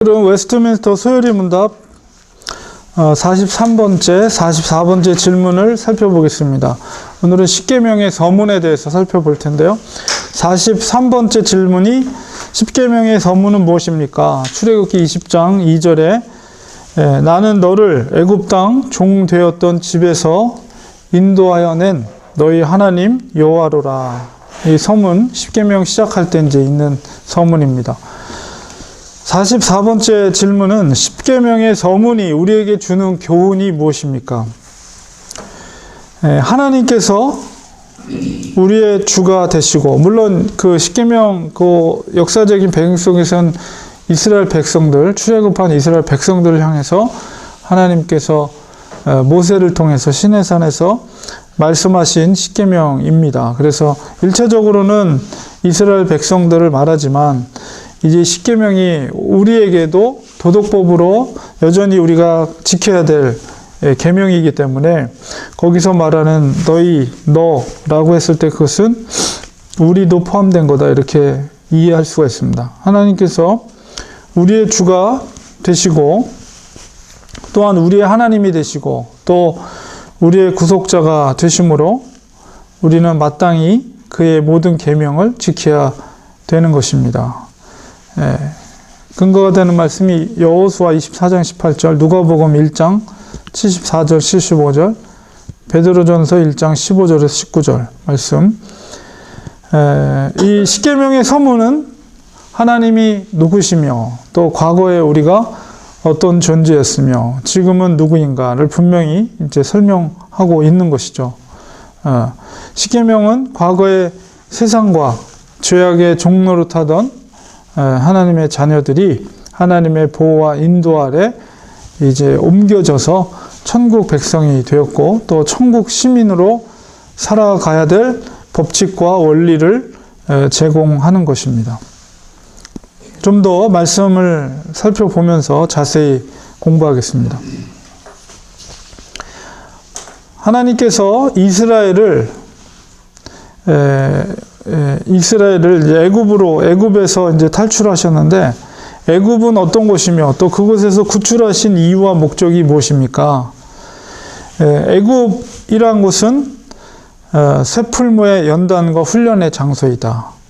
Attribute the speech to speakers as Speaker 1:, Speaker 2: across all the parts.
Speaker 1: 오늘은 웨스트민스터 소요리 문답 43번째, 44번째 질문을 살펴보겠습니다. 오늘은 십계명의 서문에 대해서 살펴볼 텐데요. 43번째 질문이 십계명의 서문은 무엇입니까? 출애굽기 20장 2절에 나는 너를 애굽 땅 종 되었던 집에서 인도하여 낸 너희 하나님 여호와로라. 이 서문, 십계명 시작할 때 이제 있는 서문입니다. 44번째 질문은 십계명의 서문이 우리에게 주는 교훈이 무엇입니까? 하나님께서 우리의 주가 되시고, 물론 그 십계명 그 역사적인 배경 속에서는 이스라엘 백성들, 출애굽한 이스라엘 백성들을 향해서 하나님께서 모세를 통해서 시내산에서 말씀하신 십계명입니다. 그래서 일차적으로는 이스라엘 백성들을 말하지만 이제 십계명이 우리에게도 도덕법으로 여전히 우리가 지켜야 될 계명이기 때문에 거기서 말하는 너라고 했을 때 그것은 우리도 포함된 거다 이렇게 이해할 수가 있습니다. 하나님께서 우리의 주가 되시고 또한 우리의 하나님이 되시고 또 우리의 구속자가 되심으로 우리는 마땅히 그의 모든 계명을 지켜야 되는 것입니다. 근거가 되는 말씀이 여호수아 24장 18절, 누가복음 1장 74절 75절, 베드로전서 1장 15절에서 19절 말씀. 이 십계명의 서문은 하나님이 누구시며 또 과거에 우리가 어떤 존재였으며 지금은 누구인가를 분명히 이제 설명하고 있는 것이죠. 십계명은 과거의 세상과 죄악의 종노릇하던 하나님의 자녀들이 하나님의 보호와 인도 아래 이제 옮겨져서 천국 백성이 되었고 또 천국 시민으로 살아가야 될 법칙과 원리를 제공하는 것입니다. 좀 더 말씀을 살펴보면서 자세히 공부하겠습니다. 하나님께서 이스라엘을 애굽에서 이제 탈출하셨는데 애굽은 어떤 곳이며 또 그곳에서 구출하신 이유와 목적이 무엇입니까? 애굽이란 곳은 쇠풀무의 연단과 훈련의 장소이다.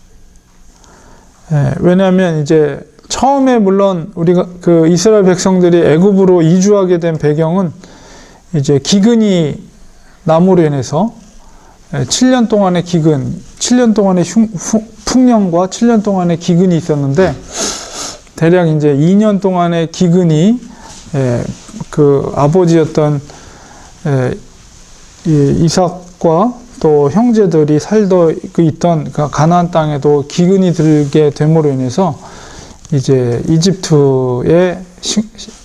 Speaker 1: 왜냐하면 이제 처음에 물론 우리가 그 이스라엘 백성들이 애굽으로 이주하게 된 배경은 이제 기근이 나무로 인해서 7년 동안의 기근, 7년 동안의 풍년과 7년 동안의 기근이 있었는데 대략 이제 2년 동안의 기근이 그 아버지였던 이삭과 또 형제들이 살고 있던 그 가나안 땅에도 기근이 들게 됨으로 인해서 이제 이집트에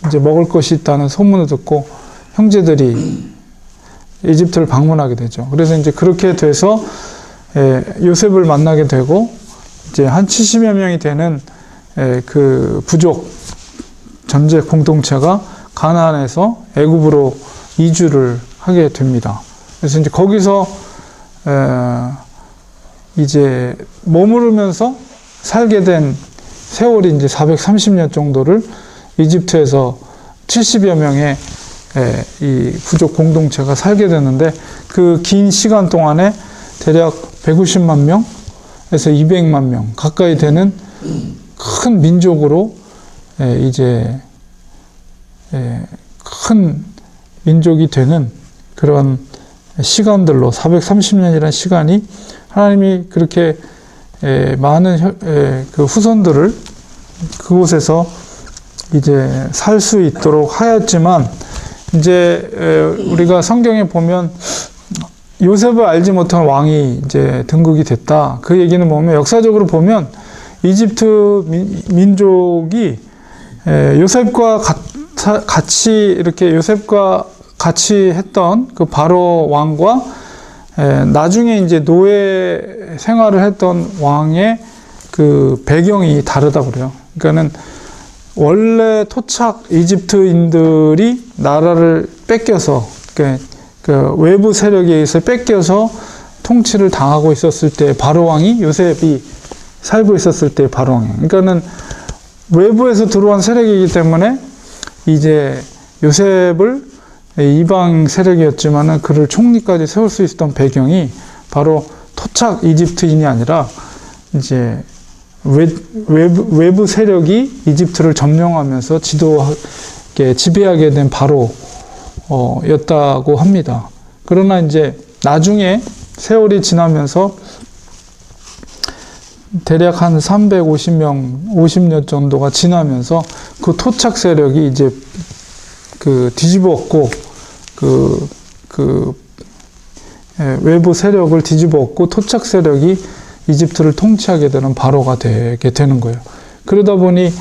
Speaker 1: 이제 먹을 것이 있다는 소문을 듣고 형제들이 이집트를 방문하게 되죠. 그래서 이제 그렇게 돼서 요셉을 만나게 되고 이제 한 70여 명이 되는 그 부족 전제 공동체가 가나안에서 애굽으로 이주를 하게 됩니다. 그래서 이제 거기서 이제 머무르면서 살게 된 세월이 이제 430년 정도를 이집트에서 70여 명의 이 부족 공동체가 살게 되는데 그 긴 시간 동안에 대략 150만 명에서 200만 명 가까이 되는 큰 민족으로 이제 큰 민족이 되는 그런 시간들로 430년이라는 시간이 하나님이 그렇게 많은 그 후손들을 그곳에서 이제 살 수 있도록 하였지만 이제 우리가 성경에 보면 요셉을 알지 못한 왕이 이제 등극이 됐다. 그 얘기는 뭐냐면 역사적으로 보면 이집트 민족이 요셉과 같이 이렇게 요셉과 같이 했던 그 바로 왕과 나중에 이제 노예 생활을 했던 왕의 그 배경이 다르다고 그래요. 그러니까는 원래 토착 이집트인들이 나라를 뺏겨서 그 외부 세력에 의해서 뺏겨서 통치를 당하고 있었을 때 바로 왕이 요셉이 살고 있었을 때 바로 왕이에요. 그러니까는 외부에서 들어온 세력이기 때문에 이제 요셉을 이방 세력이었지만은 그를 총리까지 세울 수 있었던 배경이 바로 토착 이집트인이 아니라 이제 외부 세력이 이집트를 점령하면서 지배하게 된 였다고 합니다. 그러나 이제 나중에 세월이 지나면서 대략 한 50년 정도가 지나면서 그 토착 세력이 이제 뒤집어 엎고 외부 세력을 뒤집어 엎고 토착 세력이 이집트를 통치하게 되는 바로가 되게 되는 거예요. 그러다 보니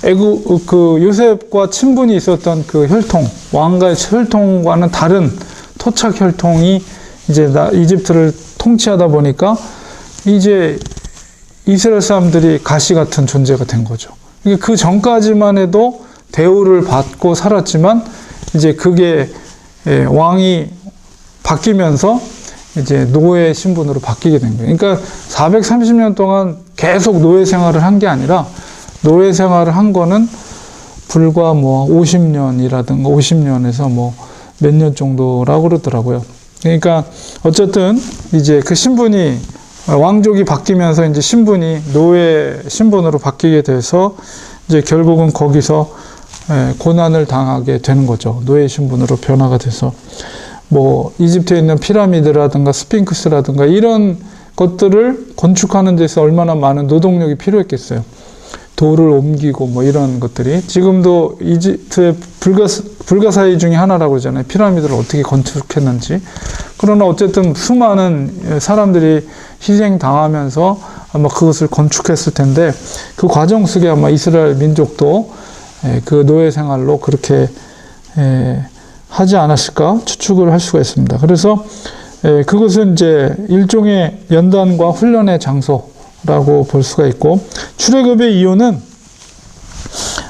Speaker 1: 요셉과 친분이 있었던 그 혈통, 왕가의 혈통과는 다른 토착 혈통이 이제 이집트를 통치하다 보니까 이제 이스라엘 사람들이 가시 같은 존재가 된 거죠. 그 전까지만 해도 대우를 받고 살았지만 이제 그게 왕이 바뀌면서 이제 노예 신분으로 바뀌게 된 거예요. 그러니까 430년 동안 계속 노예 생활을 한 게 아니라 노예 생활을 한 거는 불과 50년이라든가 50년에서 몇 년 정도라고 그러더라고요. 그러니까 어쨌든 이제 그 신분이 왕족이 바뀌면서 이제 신분이 노예 신분으로 바뀌게 돼서 이제 결국은 거기서 고난을 당하게 되는 거죠. 노예 신분으로 변화가 돼서 이집트에 있는 피라미드라든가 스핑크스라든가 이런 것들을 건축하는 데서 얼마나 많은 노동력이 필요했겠어요. 돌을 옮기고 이런 것들이 지금도 이집트의 불가사의 중에 하나라고 그러잖아요. 피라미드를 어떻게 건축했는지. 그러나 어쨌든 수많은 사람들이 희생당하면서 아마 그것을 건축했을 텐데 그 과정 속에 아마 이스라엘 민족도 그 노예 생활로 그렇게 하지 않았을까 추측을 할 수가 있습니다. 그래서 그것은 이제 일종의 연단과 훈련의 장소라고 볼 수가 있고, 출애굽의 이유는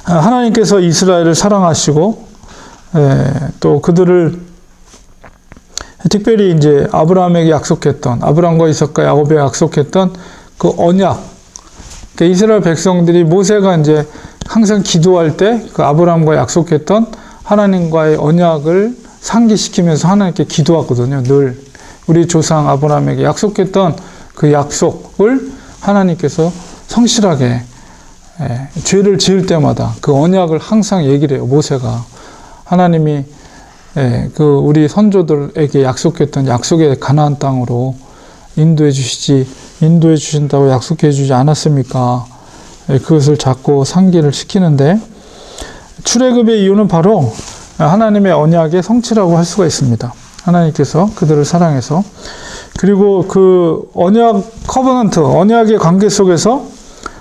Speaker 1: 하나님께서 이스라엘을 사랑하시고 또 그들을 특별히 이제 아브라함에게 약속했던, 아브라함과 이삭과 야곱에게 약속했던 그 언약, 그러니까 이스라엘 백성들이 모세가 이제 항상 기도할 때 그 아브라함과 약속했던 하나님과의 언약을 상기시키면서 하나님께 기도하거든요. 늘 우리 조상 아브라함에게 약속했던 그 약속을 하나님께서 성실하게 죄를 지을 때마다 그 언약을 항상 얘기를 해요. 모세가 하나님이 그 우리 선조들에게 약속했던 약속의 가나안 땅으로 인도해 주신다고 약속해 주지 않았습니까? 그것을 자꾸 상기를 시키는데, 출애굽의 이유는 바로 하나님의 언약의 성취라고 할 수가 있습니다. 하나님께서 그들을 사랑해서, 그리고 그 언약 커버넌트, 언약의 관계 속에서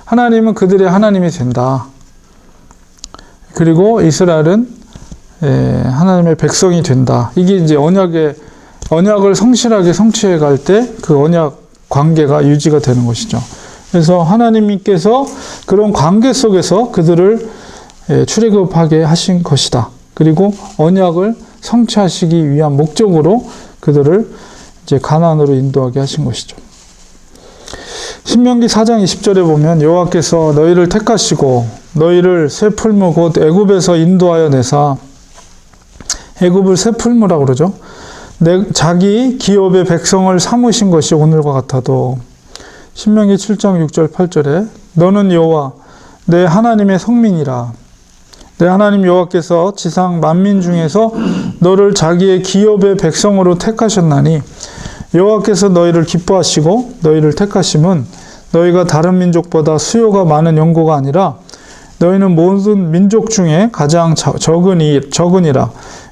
Speaker 1: 하나님은 그들의 하나님이 된다. 그리고 이스라엘은 하나님의 백성이 된다. 이게 이제 언약을 성실하게 성취해 갈 때 그 언약 관계가 유지가 되는 것이죠. 그래서 하나님께서 그런 관계 속에서 그들을 출애굽하게 하신 것이다. 그리고 언약을 성취하시기 위한 목적으로 그들을 이제 가나안으로 인도하게 하신 것이죠. 신명기 4장 20절에 보면 여호와께서 너희를 택하시고 너희를 새 풀무 곧 애굽에서 인도하여 내사, 애굽을 새 풀무라고 그러죠. 자기 기업의 백성을 삼으신 것이 오늘과 같아도, 신명기 7장 6절 8절에 너는 여호와 내 하나님의 성민이라, 내 하나님 여호와께서 지상 만민 중에서 너를 자기의 기업의 백성으로 택하셨나니, 여호와께서 너희를 기뻐하시고 너희를 택하심은 너희가 다른 민족보다 수요가 많은 연고가 아니라 너희는 모든 민족 중에 가장 적으니라.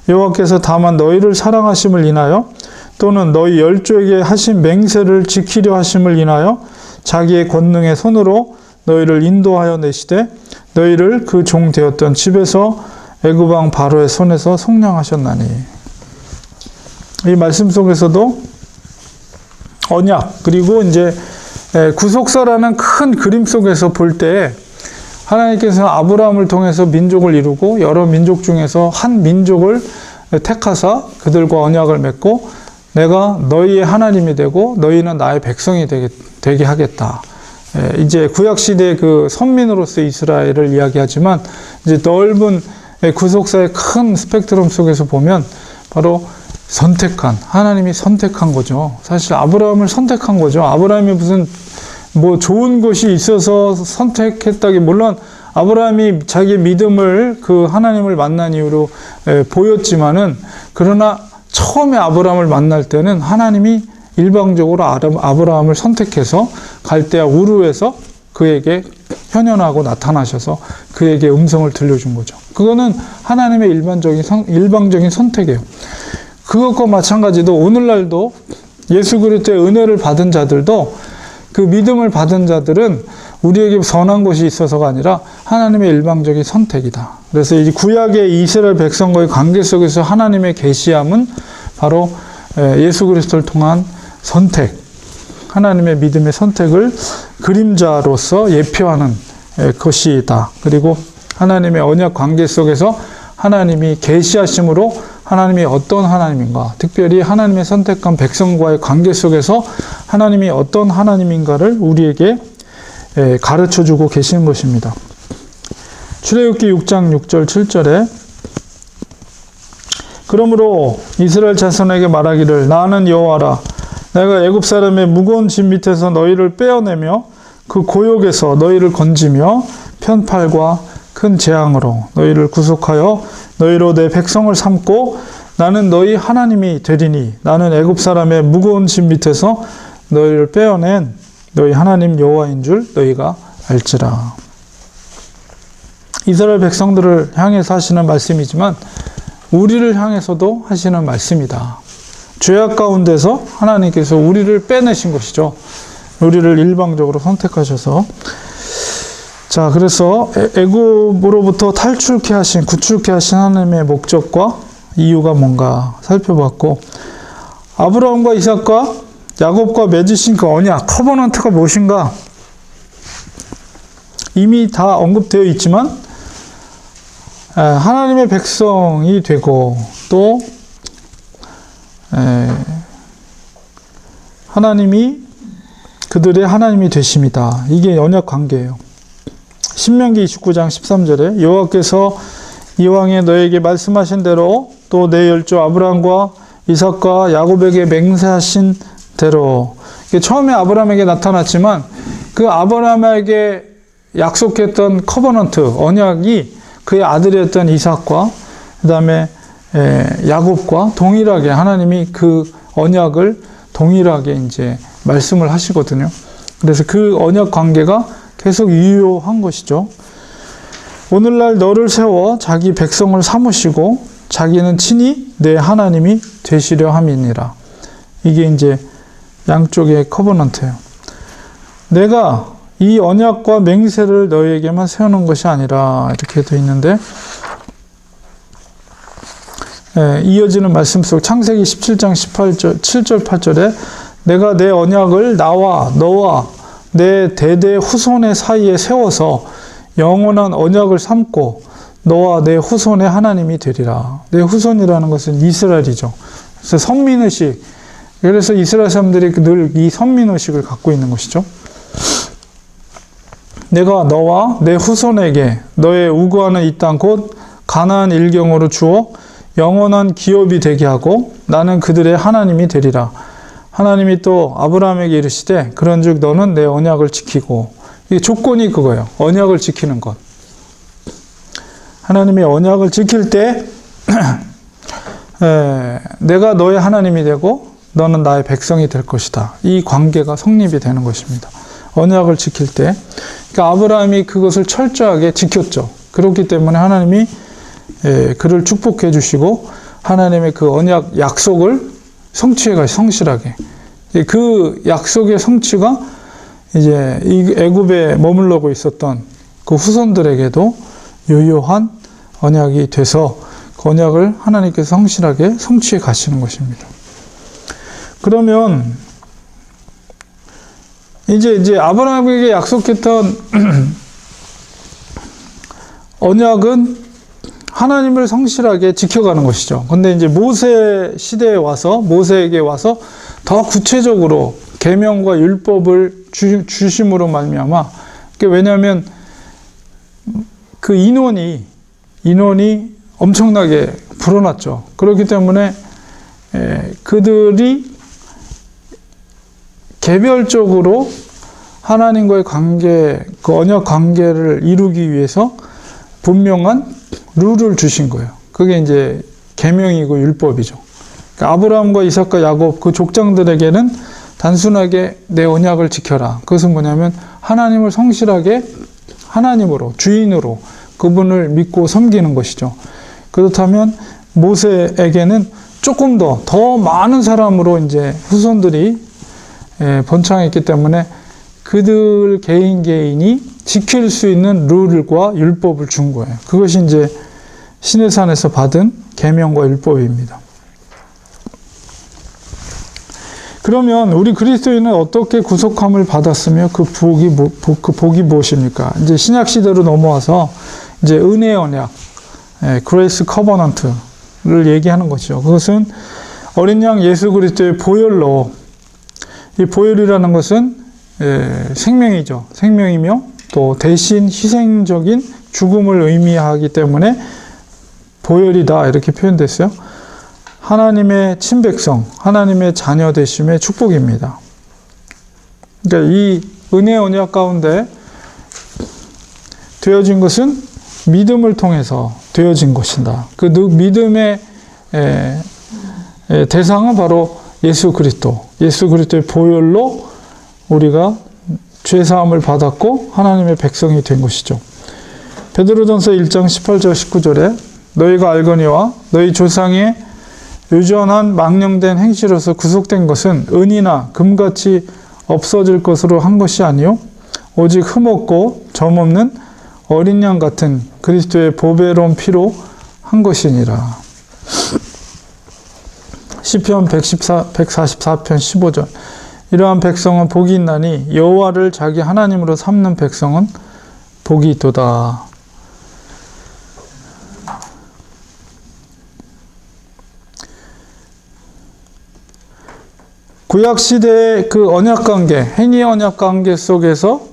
Speaker 1: 여호와께서 다만 너희를 사랑하심을 인하여 또는 너희 열조에게 하신 맹세를 지키려 하심을 인하여 자기의 권능의 손으로 너희를 인도하여 내시되 너희를 그 종 되었던 집에서 애굽 왕 바로의 손에서 속량하셨나니. 이 말씀 속에서도 언약, 그리고 이제 구속사라는 큰 그림 속에서 볼 때 하나님께서 아브라함을 통해서 민족을 이루고 여러 민족 중에서 한 민족을 택하사 그들과 언약을 맺고 내가 너희의 하나님이 되고 너희는 나의 백성이 되게 하겠다. 이제 구약 시대 그 선민으로서 이스라엘을 이야기하지만 이제 넓은 구속사의 큰 스펙트럼 속에서 보면 바로 선택한, 하나님이 선택한 거죠. 사실 아브라함을 선택한 거죠. 아브라함이 무슨 뭐 좋은 것이 있어서 선택했다기, 물론 아브라함이 자기의 믿음을 그 하나님을 만난 이후로 보였지만은, 그러나 처음에 아브라함을 만날 때는 하나님이 일방적으로 아브라함을 선택해서 갈대아 우르에서 그에게 현현하고 나타나셔서 그에게 음성을 들려준 거죠. 그거는 하나님의 일방적인 선택이에요. 그것과 마찬가지로 오늘날도 예수 그리스도의 은혜를 받은 자들도, 그 믿음을 받은 자들은 우리에게 선한 것이 있어서가 아니라 하나님의 일방적인 선택이다. 그래서 이 구약의 이스라엘 백성과의 관계 속에서 하나님의 계시함은 바로 예수 그리스도를 통한 선택, 하나님의 믿음의 선택을 그림자로서 예표하는 것이다. 그리고 하나님의 언약 관계 속에서 하나님이 계시하심으로 하나님이 어떤 하나님인가, 특별히 하나님의 선택한 백성과의 관계 속에서 하나님이 어떤 하나님인가를 우리에게 가르쳐주고 계시는 것입니다. 출애굽기 6장 6절 7절에 그러므로 이스라엘 자손에게 말하기를 나는 여호와라 내가 애굽 사람의 무거운 짐 밑에서 너희를 빼어내며 그 고욕에서 너희를 건지며 편팔과 큰 재앙으로 너희를 구속하여 너희로 내 백성을 삼고 나는 너희 하나님이 되리니 나는 애굽 사람의 무거운 짐 밑에서 너희를 빼어낸 너희 하나님 여호와인 줄 너희가 알지라. 이스라엘 백성들을 향해서 하시는 말씀이지만 우리를 향해서도 하시는 말씀이다. 죄악 가운데서 하나님께서 우리를 빼내신 것이죠. 우리를 일방적으로 선택하셔서. 자, 그래서 애굽으로부터 구출케 하신 하나님의 목적과 이유가 뭔가 살펴봤고, 아브라함과 이삭과 야곱과 맺으신 그 언약, 커버넌트가 무엇인가? 이미 다 언급되어 있지만 하나님의 백성이 되고 또 하나님이 그들의 하나님이 되심이다. 이게 언약 관계예요. 신명기 29장 13절에 여호와께서 이왕에 너에게 말씀하신 대로 또 내 열조 아브라함과 이삭과 야곱에게 맹세하신 대로, 처음에 아브라함에게 나타났지만 그 아브라함에게 약속했던 커버넌트, 언약이 그의 아들이었던 이삭과 그 다음에 야곱과 동일하게 하나님이 그 언약을 동일하게 이제 말씀을 하시거든요. 그래서 그 언약 관계가 계속 유효한 것이죠. 오늘날 너를 세워 자기 백성을 삼으시고 자기는 친히 내 하나님이 되시려 함이니라. 이게 이제 양쪽의 커버넌트예요. 내가 이 언약과 맹세를 너희에게만 세우는 것이 아니라, 이렇게 되어 있는데, 이어지는 말씀 속 창세기 17장 7절 8절에 내가 내 언약을 나와 너와 내 대대 후손의 사이에 세워서 영원한 언약을 삼고 너와 내 후손의 하나님이 되리라. 내 후손이라는 것은 이스라엘이죠. 그래서 선민의식, 그래서 이스라엘 사람들이 늘 이 선민의식을 갖고 있는 것이죠. 내가 너와 내 후손에게 너의 우거하는 이 땅 곧 가나안 일경으로 주어 영원한 기업이 되게 하고 나는 그들의 하나님이 되리라. 하나님이 또 아브라함에게 이르시되 그런즉 너는 내 언약을 지키고, 이게 조건이 그거예요. 언약을 지키는 것. 하나님의 언약을 지킬 때 내가 너의 하나님이 되고 너는 나의 백성이 될 것이다. 이 관계가 성립이 되는 것입니다. 언약을 지킬 때. 그러니까 아브라함이 그것을 철저하게 지켰죠. 그렇기 때문에 하나님이 그를 축복해 주시고 하나님의 그 언약 약속을 성취해 가시 성실하게. 그 약속의 성취가 이제 이 애굽에 머물러고 있었던 그 후손들에게도 유효한 언약이 돼서 그 언약을 하나님께서 성실하게 성취해 가시는 것입니다. 그러면 이제 아브라함에게 약속했던 언약은 하나님을 성실하게 지켜가는 것이죠. 근데 이제 모세 시대에 와서, 모세에게 와서 더 구체적으로 계명과 율법을 주심으로 말미암아. 왜냐하면 그 인원이 엄청나게 불어났죠. 그렇기 때문에 그들이 개별적으로 하나님과의 관계, 그 언약 관계를 이루기 위해서 분명한 룰을 주신 거예요. 그게 이제 계명이고 율법이죠. 그러니까 아브라함과 이삭과 야곱 그 족장들에게는 단순하게 내 언약을 지켜라. 그것은 뭐냐면 하나님을 성실하게 하나님으로, 주인으로 그분을 믿고 섬기는 것이죠. 그렇다면 모세에게는 조금 더 많은 사람으로 이제 후손들이 번창했기 때문에 그들 개인이 지킬 수 있는 룰과 율법을 준 거예요. 그것이 이제 시내산에서 받은 계명과 율법입니다. 그러면 우리 그리스도인은 어떻게 구속함을 받았으며 그 복이 무엇입니까? 이제 신약 시대로 넘어와서 이제 은혜의 언약, 그레이스 커버넌트를 얘기하는 것이죠. 그것은 어린 양 예수 그리스도의 보혈로, 이 보혈이라는 것은 생명이죠. 생명이며 또 대신 희생적인 죽음을 의미하기 때문에 보혈이다 이렇게 표현됐어요. 하나님의 친백성, 하나님의 자녀 되심의 축복입니다. 그러니까 이 은혜 언약 가운데 되어진 것은 믿음을 통해서 되어진 것이다. 그 믿음의 대상은 바로 예수 그리스도의 보혈로 우리가 죄사함을 받았고 하나님의 백성이 된 것이죠. 베드로전서 1장 18절 19절에 너희가 알거니와 너희 조상의 유전한 망령된 행실로서 구속된 것은 은이나 금같이 없어질 것으로 한 것이 아니요 오직 흠없고 점없는 어린 양 같은 그리스도의 보배로운 피로 한 것이니라. 시편 144편 15절 이러한 백성은 복이 있나니 여호와를 자기 하나님으로 삼는 백성은 복이 있도다. 구약시대의 그 언약관계, 행위 언약관계 속에서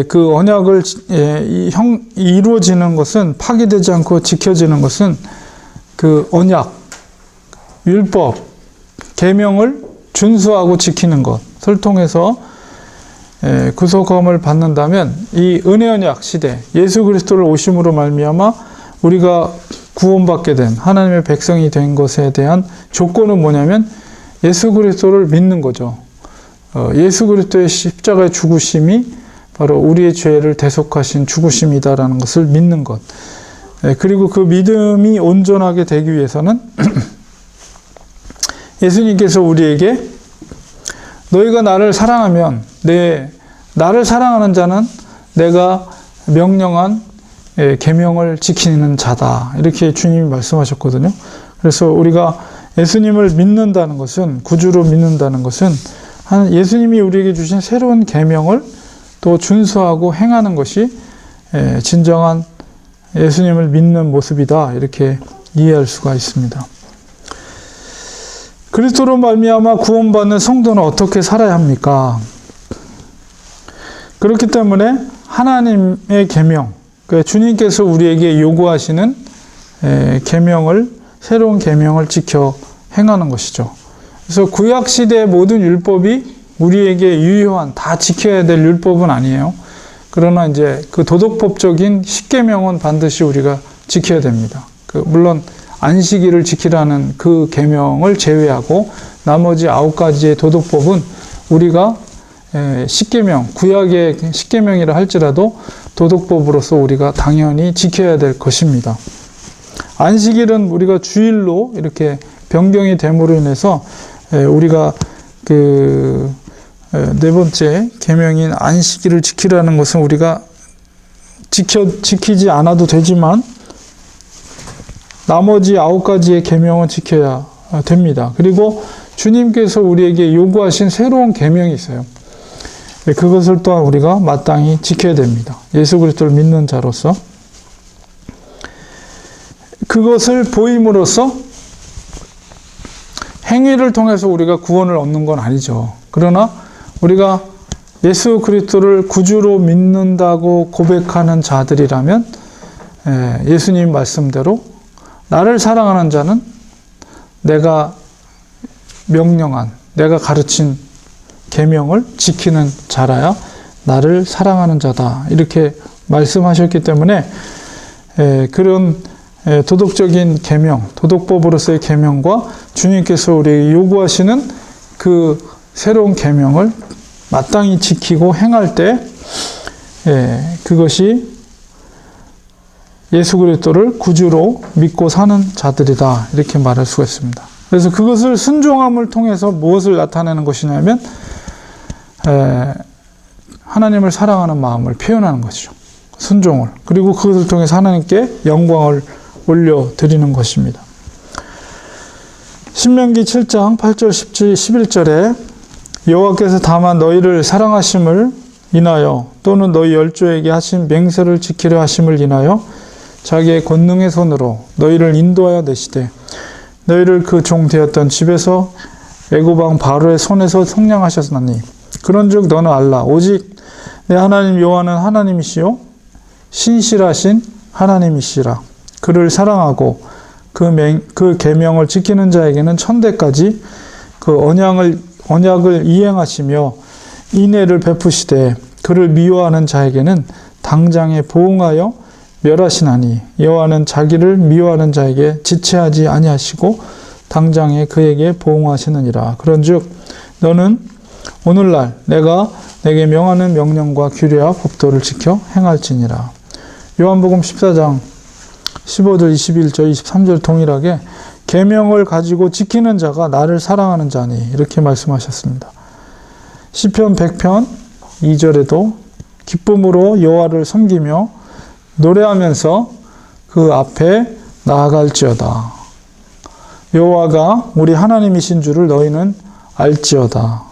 Speaker 1: 그 언약을 이루어지는 것은 파기되지 않고 지켜지는 것은 그 언약, 율법, 계명을 준수하고 지키는 것을 통해서 구속함을 받는다면 이 은혜 언약 시대, 예수 그리스도를 오심으로 말미암아 우리가 구원받게 된 하나님의 백성이 된 것에 대한 조건은 뭐냐면 예수 그리스도를 믿는 거죠. 예수 그리스도의 십자가의 죽으심이 바로 우리의 죄를 대속하신 죽으심이다라는 것을 믿는 것. 그리고 그 믿음이 온전하게 되기 위해서는 예수님께서 우리에게 너희가 나를 사랑하면 나를 사랑하는 자는 내가 명령한 계명을 지키는 자다. 이렇게 주님이 말씀하셨거든요. 그래서 우리가 예수님을 믿는다는 것은, 구주로 믿는다는 것은 예수님이 우리에게 주신 새로운 계명을 또 준수하고 행하는 것이 진정한 예수님을 믿는 모습이다. 이렇게 이해할 수가 있습니다. 그리스도로 말미암아 구원받는 성도는 어떻게 살아야 합니까? 그렇기 때문에 하나님의 계명, 그러니까 주님께서 우리에게 요구하시는 새로운 계명을 지켜 행하는 것이죠. 그래서 구약 시대의 모든 율법이 우리에게 유효한, 다 지켜야 될 율법은 아니에요. 그러나 이제 그 도덕법적인 십계명은 반드시 우리가 지켜야 됩니다. 물론 안식일을 지키라는 그 계명을 제외하고 나머지 9가지의 도덕법은 우리가 십계명, 구약의 십계명이라 할지라도 도덕법으로서 우리가 당연히 지켜야 될 것입니다. 안식일은 우리가 주일로 이렇게 변경이 됨으로 인해서 우리가 네 번째 계명인 안식일을 지키라는 것은 우리가 지키지 않아도 되지만 나머지 9가지의 계명은 지켜야 됩니다. 그리고 주님께서 우리에게 요구하신 새로운 계명이 있어요. 그것을 또한 우리가 마땅히 지켜야 됩니다. 예수 그리스도를 믿는 자로서 그것을 보임으로써 행위를 통해서 우리가 구원을 얻는 건 아니죠. 그러나 우리가 예수 그리스도를 구주로 믿는다고 고백하는 자들이라면 예수님 말씀대로 나를 사랑하는 자는 내가 명령한, 내가 가르친 계명을 지키는 자라야 나를 사랑하는 자다. 이렇게 말씀하셨기 때문에 그런 도덕적인 계명, 도덕법으로서의 계명과 주님께서 우리에게 요구하시는 그 새로운 계명을 마땅히 지키고 행할 때 그것이 예수 그리스도를 구주로 믿고 사는 자들이다. 이렇게 말할 수가 있습니다. 그래서 그것을 순종함을 통해서 무엇을 나타내는 것이냐면 하나님을 사랑하는 마음을 표현하는 것이죠. 순종을. 그리고 그것을 통해서 하나님께 영광을 올려드리는 것입니다. 신명기 7장 8절 11절에 여호와께서 다만 너희를 사랑하심을 인하여 또는 너희 열조에게 하신 맹세를 지키려 하심을 인하여 자기의 권능의 손으로 너희를 인도하여 내시되 너희를 그 종 되었던 집에서 애굽 왕 바로의 손에서 속량하셨나니 그런즉 너는 알라 오직 내 하나님 여호와는 하나님이시요 신실하신 하나님이시라. 그를 사랑하고 그 계명을 지키는 자에게는 천대까지 그 언약을 이행하시며 인애를 베푸시되 그를 미워하는 자에게는 당장에 보응하여 멸하시나니 여호와는 자기를 미워하는 자에게 지체하지 아니하시고 당장에 그에게 보응하시느니라. 그런즉 너는 오늘날 내가 내게 명하는 명령과 규례와 법도를 지켜 행할지니라. 요한복음 14장 15절, 21절, 23절 동일하게 계명을 가지고 지키는 자가 나를 사랑하는 자니 이렇게 말씀하셨습니다. 시편 100편 2절에도 기쁨으로 여호와를 섬기며 노래하면서 그 앞에 나아갈지어다. 여호와가 우리 하나님이신 줄을 너희는 알지어다.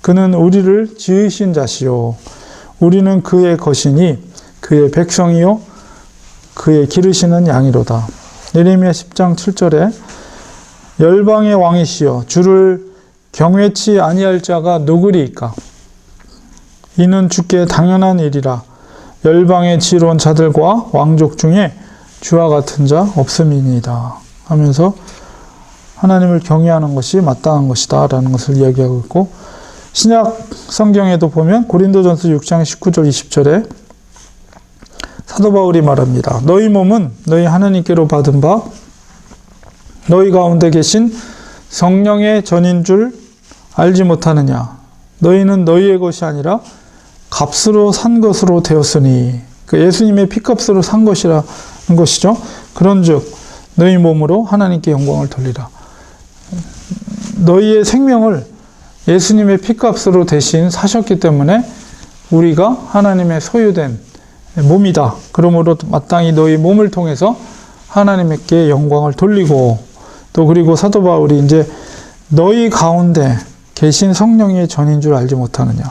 Speaker 1: 그는 우리를 지으신 자시요 우리는 그의 것이니 그의 백성이요 그의 기르시는 양이로다. 예레미야 10장 7절에 열방의 왕이시여 주를 경외치 아니할 자가 누구리이까? 이는 주께 당연한 일이라. 열방의 지혜로운 자들과 왕족 중에 주와 같은 자 없음이니이다. 하면서 하나님을 경외하는 것이 마땅한 것이다 라는 것을 이야기하고 있고, 신약 성경에도 보면 고린도전서 6장 19절 20절에 사도 바울이 말합니다. 너희 몸은 너희 하나님께로 받은 바 너희 가운데 계신 성령의 전인 줄 알지 못하느냐. 너희는 너희의 것이 아니라 값으로 산 것으로 되었으니, 그러니까 예수님의 피값으로 산 것이라는 것이죠. 그런즉 너희 몸으로 하나님께 영광을 돌리라. 너희의 생명을 예수님의 피값으로 대신 사셨기 때문에 우리가 하나님의 소유된 몸이다. 그러므로 마땅히 너희 몸을 통해서 하나님께 영광을 돌리고, 또 그리고 사도 바울이 이제 너희 가운데 계신 성령의 전인 줄 알지 못하느냐.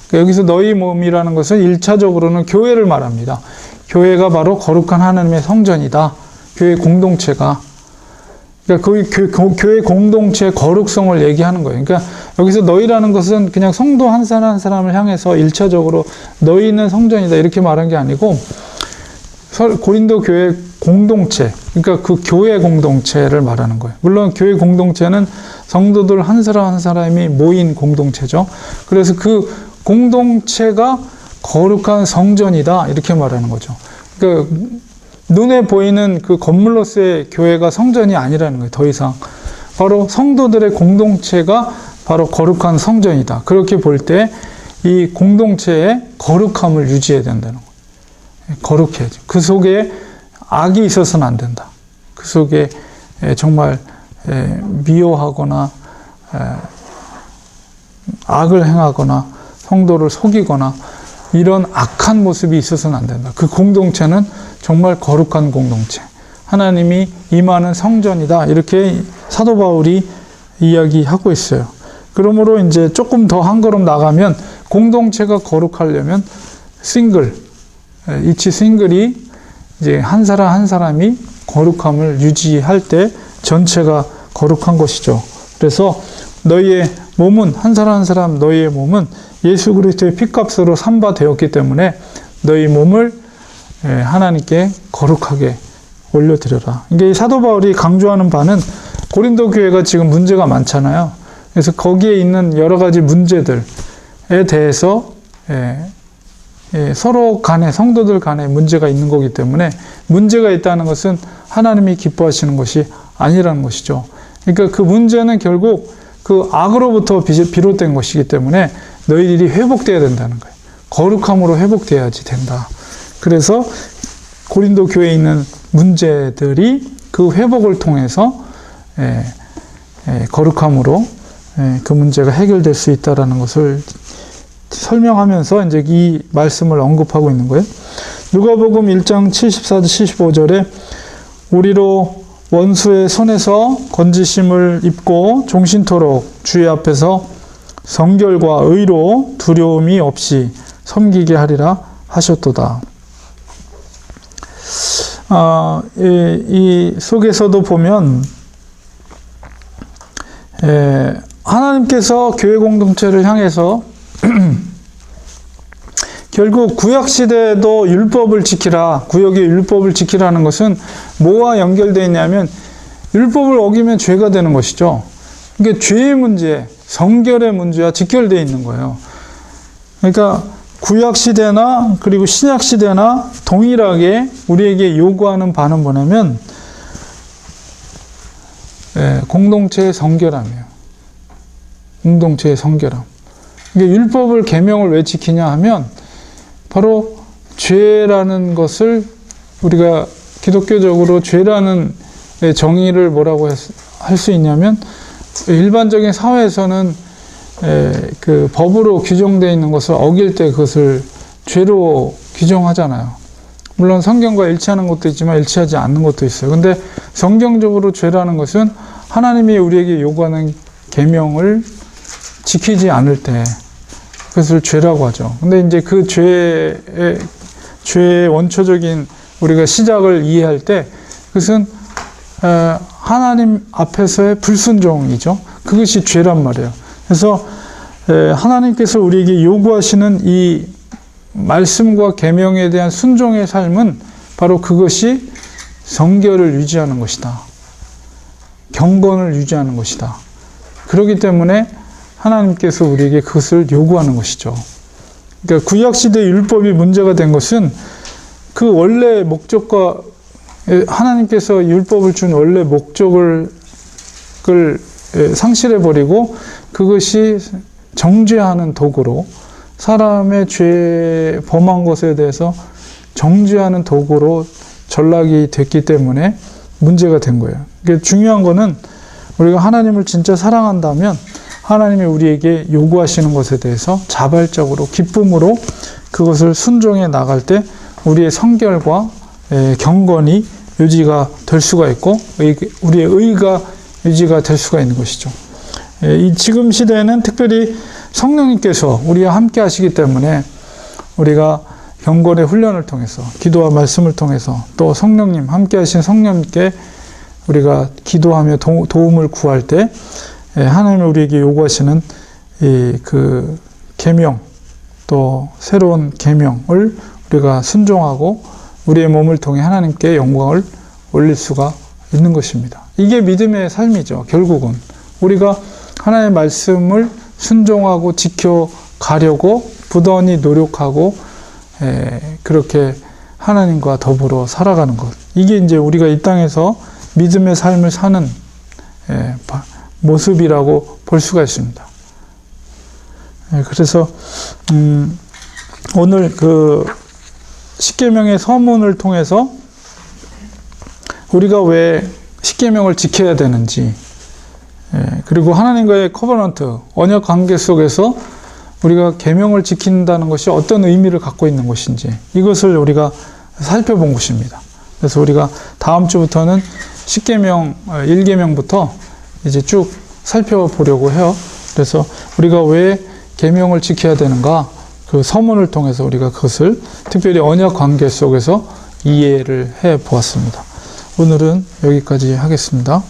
Speaker 1: 그러니까 여기서 너희 몸이라는 것은 1차적으로는 교회를 말합니다. 교회가 바로 거룩한 하나님의 성전이다. 교회 공동체가. 그러니까 그 교회 공동체의 거룩성을 얘기하는 거예요. 그러니까 여기서 너희라는 것은 그냥 성도 한 사람 한 사람을 향해서 1차적으로 너희는 성전이다 이렇게 말한 게 아니고, 고린도 교회 공동체, 그러니까 그 교회 공동체를 말하는 거예요. 물론 교회 공동체는 성도들 한 사람 한 사람이 모인 공동체죠. 그래서 그 공동체가 거룩한 성전이다 이렇게 말하는 거죠. 그러니까 눈에 보이는 그 건물로서의 교회가 성전이 아니라는 거예요. 더 이상 바로 성도들의 공동체가 바로 거룩한 성전이다. 그렇게 볼 때 이 공동체의 거룩함을 유지해야 된다는 거예요. 거룩해야죠. 그 속에 악이 있어서는 안 된다. 그 속에 정말 미워하거나 악을 행하거나 성도를 속이거나 이런 악한 모습이 있어서는 안 된다. 그 공동체는 정말 거룩한 공동체, 하나님이 임하는 성전이다. 이렇게 사도 바울이 이야기하고 있어요. 그러므로 이제 조금 더 한 걸음 나가면 공동체가 거룩하려면 이치 싱글이 이제 한 사람 한 사람이 거룩함을 유지할 때 전체가 거룩한 것이죠. 그래서 너희의 몸은 한 사람 한 사람 너희의 몸은 예수 그리스도의 피값으로 삼바 되었기 때문에 너희 몸을 하나님께 거룩하게 올려드려라. 이게 사도 바울이 강조하는 바는 고린도 교회가 지금 문제가 많잖아요. 그래서 거기에 있는 여러 가지 문제들에 대해서 서로 간에, 성도들 간에 문제가 있는 거기 때문에 문제가 있다는 것은 하나님이 기뻐하시는 것이 아니라는 것이죠. 그러니까 그 문제는 결국 그 악으로부터 비롯된 것이기 때문에 너희들이 회복되어야 된다는 거예요. 거룩함으로 회복되어야지 된다. 그래서 고린도 교회에 있는 문제들이 그 회복을 통해서 거룩함으로 그 문제가 해결될 수 있다는 것을 설명하면서 이제 이 말씀을 언급하고 있는 거예요. 누가복음 1장 74절 75절에 우리로 원수의 손에서 건지심을 입고 종신토록 주의 앞에서 성결과 의로 두려움이 없이 섬기게 하리라 하셨도다. 이 속에서도 보면 하나님께서 교회 공동체를 향해서 결국 구약시대에도 율법을 지키라, 구역의 율법을 지키라는 것은 뭐와 연결되어 있냐면 율법을 어기면 죄가 되는 것이죠. 그러니까 죄의 문제, 성결의 문제와 직결되어 있는 거예요. 그러니까 구약시대나 그리고 신약시대나 동일하게 우리에게 요구하는 바는 뭐냐면 공동체의 성결함이에요. 공동체의 성결함. 그러니까 율법을 계명을 왜 지키냐 하면 바로 죄라는 것을 우리가 기독교적으로 죄라는 정의를 뭐라고 할 수 있냐면 일반적인 사회에서는 그 법으로 규정되어 있는 것을 어길 때 그것을 죄로 규정하잖아요. 물론 성경과 일치하는 것도 있지만 일치하지 않는 것도 있어요. 근데 성경적으로 죄라는 것은 하나님이 우리에게 요구하는 계명을 지키지 않을 때 그것을 죄라고 하죠. 근데 이제 그 죄의 원초적인 우리가 시작을 이해할 때 그것은 하나님 앞에서의 불순종이죠. 그것이 죄란 말이에요. 그래서 하나님께서 우리에게 요구하시는 이 말씀과 계명에 대한 순종의 삶은 바로 그것이 성결을 유지하는 것이다. 경건을 유지하는 것이다. 그렇기 때문에 하나님께서 우리에게 그것을 요구하는 것이죠. 그러니까 구약시대 율법이 문제가 된 것은 그 원래 목적과 하나님께서 율법을 준 원래 목적을 상실해버리고 그것이 정죄하는 도구로 사람의 죄 범한 것에 대해서 정죄하는 도구로 전락이 됐기 때문에 문제가 된 거예요. 그러니까 중요한 거는 우리가 하나님을 진짜 사랑한다면 하나님이 우리에게 요구하시는 것에 대해서 자발적으로 기쁨으로 그것을 순종해 나갈 때 우리의 성결과 경건이 유지가 될 수가 있고 우리의 의가 유지가 될 수가 있는 것이죠. 이 지금 시대에는 특별히 성령님께서 우리와 함께 하시기 때문에 우리가 경건의 훈련을 통해서 기도와 말씀을 통해서 또 성령님 함께 하신 성령님께 우리가 기도하며 도움을 구할 때 하나님이 우리에게 요구하시는 그 계명 또 새로운 계명을 우리가 순종하고 우리의 몸을 통해 하나님께 영광을 올릴 수가 있는 것입니다. 이게 믿음의 삶이죠. 결국은 우리가 하나님의 말씀을 순종하고 지켜가려고 부단히 노력하고 그렇게 하나님과 더불어 살아가는 것. 이게 이제 우리가 이 땅에서 믿음의 삶을 사는 모습이라고 볼 수가 있습니다. 그래서 오늘 그 십계명의 서문을 통해서 우리가 왜 십계명을 지켜야 되는지, 그리고 하나님과의 커버넌트, 언약 관계 속에서 우리가 계명을 지킨다는 것이 어떤 의미를 갖고 있는 것인지 이것을 우리가 살펴본 것입니다. 그래서 우리가 다음 주부터는 십계명 1계명부터 이제 쭉 살펴보려고 해요. 그래서 우리가 왜 계명을 지켜야 되는가, 그 서문을 통해서 우리가 그것을 특별히 언약 관계 속에서 이해를 해 보았습니다. 오늘은 여기까지 하겠습니다.